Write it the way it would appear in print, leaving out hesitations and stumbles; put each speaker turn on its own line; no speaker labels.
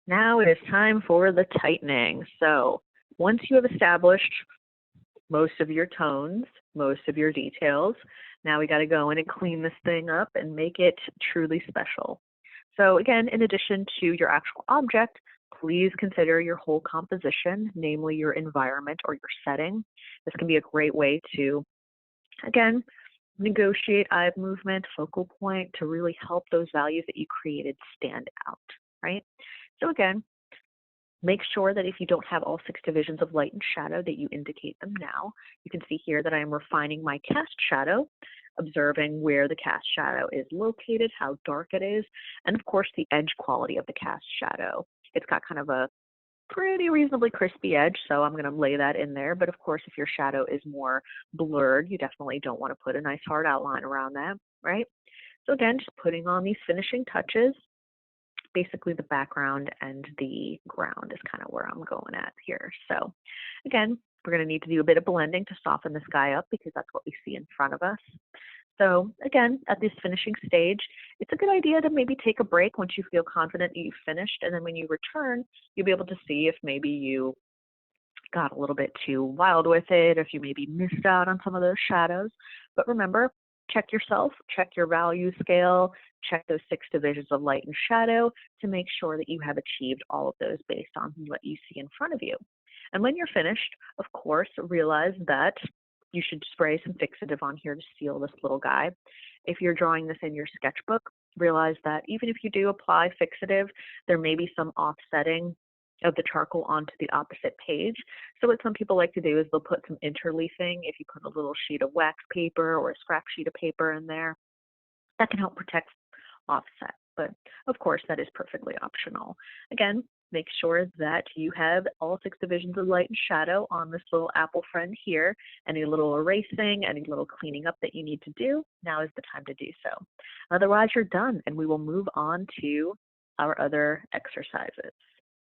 Now it is time for the tightening. So once you have established most of your tones, most of your details, now we got to go in and clean this thing up and make it truly special. So again, in addition to your actual object, please consider your whole composition, namely your environment or your setting. This can be a great way to, again, negotiate eye movement, focal point to really help those values that you created stand out, right? So again, make sure that if you don't have all 6 divisions of light and shadow that you indicate them now. You can see here that I am refining my cast shadow, observing where the cast shadow is located, how dark it is, and of course the edge quality of the cast shadow. It's got kind of a pretty reasonably crispy edge, so I'm going to lay that in there. But of course, if your shadow is more blurred, you definitely don't want to put a nice hard outline around that, right? So again, just putting on these finishing touches. Basically the background and the ground is kind of where I'm going at here. So again, we're going to need to do a bit of blending to soften this guy up because that's what we see in front of us. So again, at this finishing stage, it's a good idea to maybe take a break once you feel confident that you've finished. And then when you return, you'll be able to see if maybe you got a little bit too wild with it, if you maybe missed out on some of those shadows. But remember, check yourself, check your value scale, check those 6 divisions of light and shadow to make sure that you have achieved all of those based on what you see in front of you. And when you're finished, of course, realize that you should spray some fixative on here to seal this little guy. If you're drawing this in your sketchbook, realize that even if you do apply fixative, there may be some offsetting of the charcoal onto the opposite page. So what some people like to do is they'll put some interleafing. If you put a little sheet of wax paper or a scrap sheet of paper in there, that can help protect offset. But of course, that is perfectly optional. Again, make sure that you have all 6 divisions of light and shadow on this little apple friend here. Any little erasing, any little cleaning up that you need to do, now is the time to do so. Otherwise, you're done, and we will move on to our other exercises.